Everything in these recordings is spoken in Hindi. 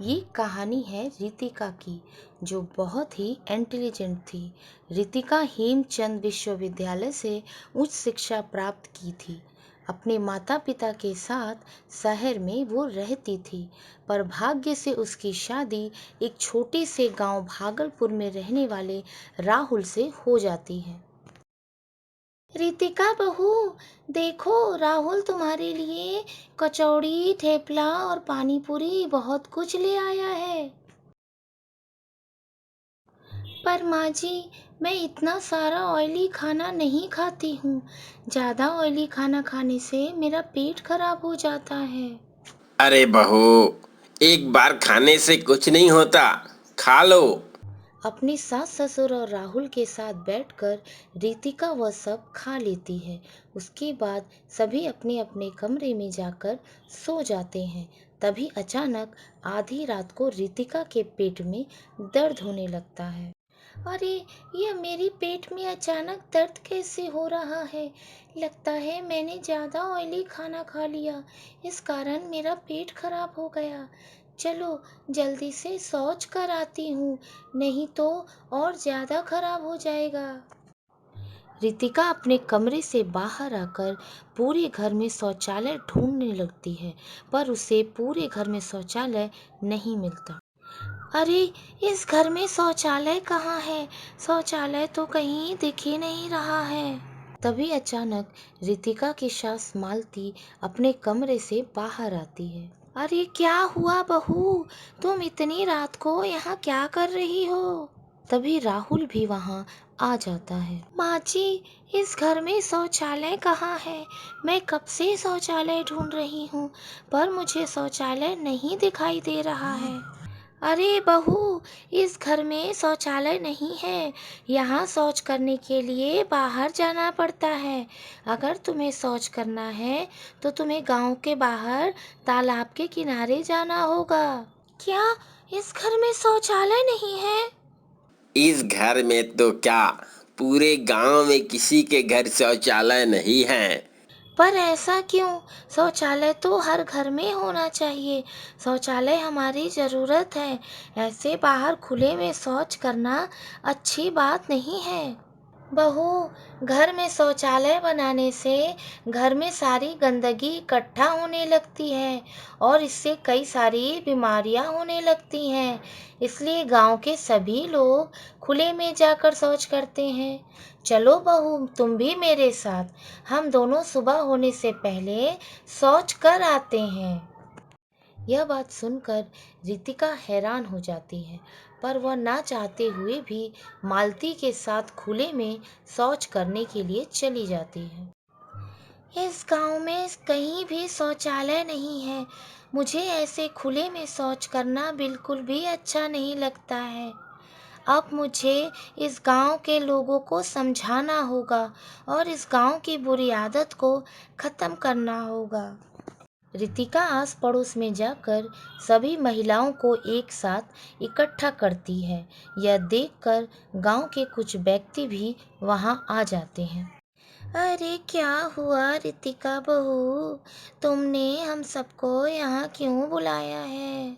ये कहानी है रितिका की, जो बहुत ही इंटेलिजेंट थी। रितिका हेमचंद विश्वविद्यालय से उच्च शिक्षा प्राप्त की थी। अपने माता पिता के साथ शहर में वो रहती थी, पर भाग्य से उसकी शादी एक छोटे से गांव भागलपुर में रहने वाले राहुल से हो जाती है। रितिका बहू, देखो राहुल तुम्हारे लिए कचौड़ी, थेपला और पानी पूरी बहुत कुछ ले आया है। पर माँ जी, मैं इतना सारा ऑयली खाना नहीं खाती हूँ। ज़्यादा ऑयली खाना खाने से मेरा पेट खराब हो जाता है। अरे बहू, एक बार खाने से कुछ नहीं होता। खा लो। अपने सास ससुर और राहुल के साथ बैठकर रितिका वह सब खा लेती है। उसके बाद सभी अपने अपने कमरे में जाकर सो जाते हैं। तभी अचानक आधी रात को रितिका के पेट में दर्द होने लगता है। अरे, ये मेरी पेट में अचानक दर्द कैसे हो रहा है? लगता है मैंने ज़्यादा ऑयली खाना खा लिया, इस कारण मेरा पेट खराब हो गया। चलो जल्दी से शौच कर आती हूँ, नहीं तो और ज़्यादा खराब हो जाएगा। रितिका अपने कमरे से बाहर आकर पूरे घर में शौचालय ढूंढने लगती है, पर उसे पूरे घर में शौचालय नहीं मिलता। अरे, इस घर में शौचालय कहाँ है? शौचालय तो कहीं दिख ही नहीं रहा है। तभी अचानक रितिका की सास मालती अपने कमरे से बाहर आती है। अरे, क्या हुआ बहू? तुम इतनी रात को यहाँ क्या कर रही हो? तभी राहुल भी वहाँ आ जाता है। माँ जी, इस घर में शौचालय कहाँ है? मैं कब से शौचालय ढूंढ रही हूँ, पर मुझे शौचालय नहीं दिखाई दे रहा है। अरे बहू, इस घर में शौचालय नहीं है। यहाँ शौच करने के लिए बाहर जाना पड़ता है। अगर तुम्हें शौच करना है तो तुम्हें गांव के बाहर तालाब के किनारे जाना होगा। क्या इस घर में शौचालय नहीं है? इस घर में तो क्या, पूरे गांव में किसी के घर शौचालय नहीं है। पर ऐसा क्यों? शौचालय तो हर घर में होना चाहिए। शौचालय हमारी ज़रूरत है। ऐसे बाहर खुले में शौच करना अच्छी बात नहीं है। बहू, घर में शौचालय बनाने से घर में सारी गंदगी इकट्ठा होने लगती है और इससे कई सारी बीमारियां होने लगती हैं। इसलिए गांव के सभी लोग खुले में जाकर शौच करते हैं। चलो बहू, तुम भी मेरे साथ। हम दोनों सुबह होने से पहले शौच कर आते हैं। यह बात सुनकर रितिका हैरान हो जाती है, पर वह ना चाहते हुए भी मालती के साथ खुले में शौच करने के लिए चली जाती है। इस गांव में कहीं भी शौचालय नहीं है। मुझे ऐसे खुले में शौच करना बिल्कुल भी अच्छा नहीं लगता है। अब मुझे इस गांव के लोगों को समझाना होगा और इस गांव की बुरी आदत को खत्म करना होगा। रितिका आस पड़ोस में जाकर सभी महिलाओं को एक साथ इकट्ठा करती है। यह देखकर गांव के कुछ व्यक्ति भी वहां आ जाते हैं। अरे, क्या हुआ रितिका बहू? तुमने हम सबको यहाँ क्यों बुलाया है?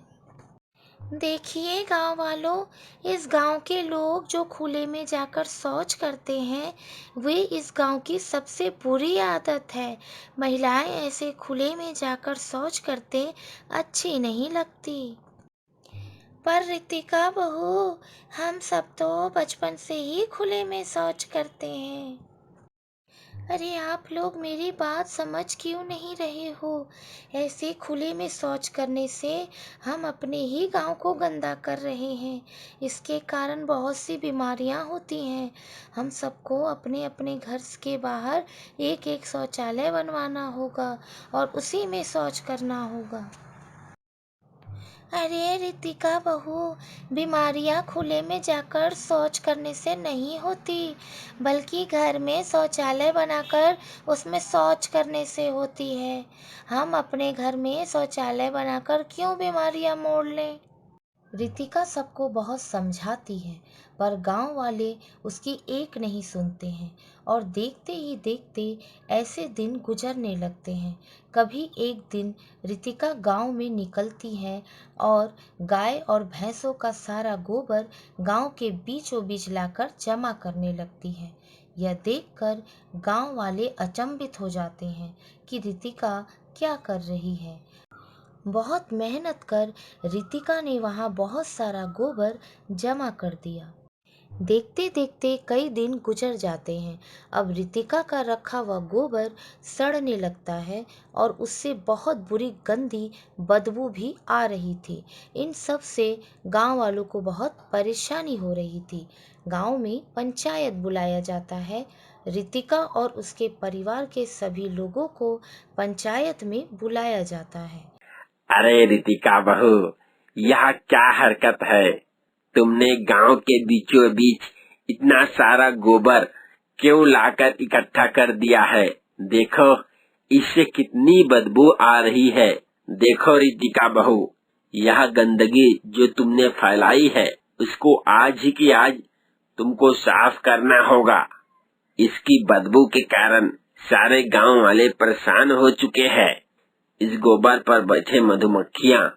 देखिए गांव वालों, इस गांव के लोग जो खुले में जाकर शौच करते हैं, वे इस गांव की सबसे बुरी आदत है। महिलाएं ऐसे खुले में जाकर शौच करते अच्छी नहीं लगती। पर रितिका बहू, हम सब तो बचपन से ही खुले में शौच करते हैं। अरे, आप लोग मेरी बात समझ क्यों नहीं रहे हो? ऐसे खुले में शौच करने से हम अपने ही गांव को गंदा कर रहे हैं। इसके कारण बहुत सी बीमारियां होती हैं। हम सबको अपने अपने घर के बाहर एक एक शौचालय बनवाना होगा और उसी में शौच करना होगा। अरे रितिका बहू, बीमारियां खुले में जाकर शौच करने से नहीं होती, बल्कि घर में शौचालय बनाकर उसमें शौच करने से होती है। हम अपने घर में शौचालय बनाकर क्यों बीमारियां मोड़ लें? रितिका सबको बहुत समझाती है, पर गांव वाले उसकी एक नहीं सुनते हैं और देखते ही देखते ऐसे दिन गुजरने लगते हैं। कभी एक दिन रितिका गांव में निकलती है और गाय और भैंसों का सारा गोबर गांव के बीचों बीच लाकर जमा करने लगती है। यह देखकर गांव वाले अचंभित हो जाते हैं कि रितिका क्या कर रही है। बहुत मेहनत कर रितिका ने वहाँ बहुत सारा गोबर जमा कर दिया। देखते देखते कई दिन गुजर जाते हैं। अब रितिका का रखा हुआ गोबर सड़ने लगता है और उससे बहुत बुरी गंदी बदबू भी आ रही थी। इन सब से गांव वालों को बहुत परेशानी हो रही थी। गांव में पंचायत बुलाया जाता है। रितिका और उसके परिवार के सभी लोगों को पंचायत में बुलाया जाता है। अरे रितिका बहू, यह क्या हरकत है? तुमने गांव के बीचों बीच इतना सारा गोबर क्यों लाकर इकट्ठा कर दिया है? देखो, इससे कितनी बदबू आ रही है। देखो रितिका बहू, यह गंदगी जो तुमने फैलाई है, उसको आज ही की आज तुमको साफ करना होगा। इसकी बदबू के कारण सारे गांव वाले परेशान हो चुके हैं। इस गोबर पर बैठे मधुमक्खियाँ,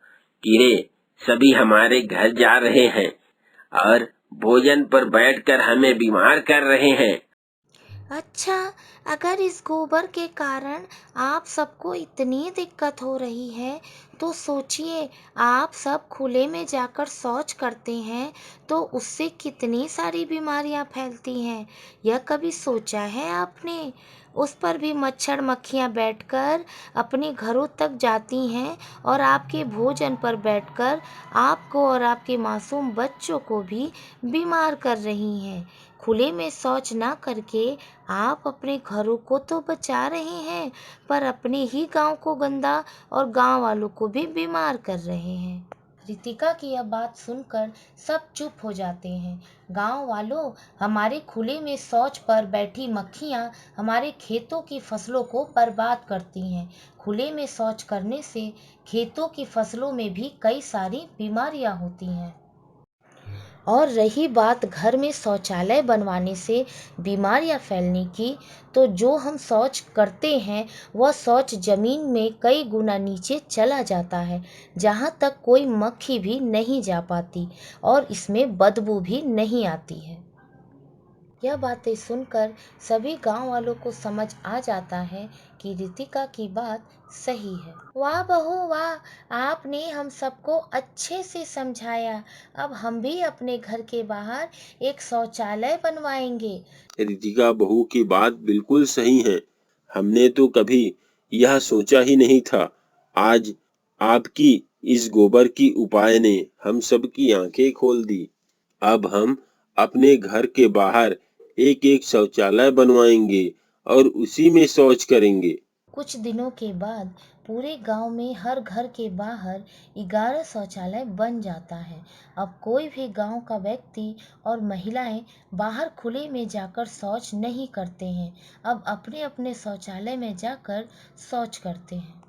कीड़े सभी हमारे घर जा रहे हैं और भोजन पर बैठकर हमें बीमार कर रहे हैं। अच्छा, अगर इस गोबर के कारण आप सबको इतनी दिक्कत हो रही है, तो सोचिए, आप सब खुले में जाकर शौच करते हैं तो उससे कितनी सारी बीमारियां फैलती हैं। यह कभी सोचा है आपने? उस पर भी मच्छर मक्खियां बैठकर अपने घरों तक जाती हैं और आपके भोजन पर बैठकर आपको और आपके मासूम बच्चों को भी बीमार कर रही हैं। खुले में शौच ना करके आप अपने घरों को तो बचा रहे हैं, पर अपने ही गांव को गंदा और गांव वालों को भी बीमार कर रहे हैं। रितिका की यह बात सुनकर सब चुप हो जाते हैं। गांव वालों, हमारे खुले में शौच पर बैठी मक्खियां हमारे खेतों की फसलों को बर्बाद करती हैं। खुले में शौच करने से खेतों की फसलों में भी कई सारी बीमारियां होती हैं। और रही बात घर में शौचालय बनवाने से बीमारियां फैलने की, तो जो हम शौच करते हैं वह शौच जमीन में कई गुना नीचे चला जाता है, जहाँ तक कोई मक्खी भी नहीं जा पाती और इसमें बदबू भी नहीं आती है। यह बातें सुनकर सभी गांव वालों को समझ आ जाता है कि रितिका की बात सही है। वाह बहू वाह, आपने हम सबको अच्छे से समझाया। अब हम भी अपने घर के बाहर एक शौचालय बनवाएंगे। रितिका बहू की बात बिल्कुल सही है। हमने तो कभी यह सोचा ही नहीं था। आज आपकी इस गोबर की उपाय ने हम सबकी आंखें खोल दी। अब हम अपने घर के बाहर एक एक शौचालय बनवाएंगे और उसी में शौच करेंगे। कुछ दिनों के बाद पूरे गांव में हर घर के बाहर 11 शौचालय बन जाता है। अब कोई भी गांव का व्यक्ति और महिलाएं बाहर खुले में जाकर शौच नहीं करते हैं। अब अपने अपने शौचालय में जाकर शौच करते हैं।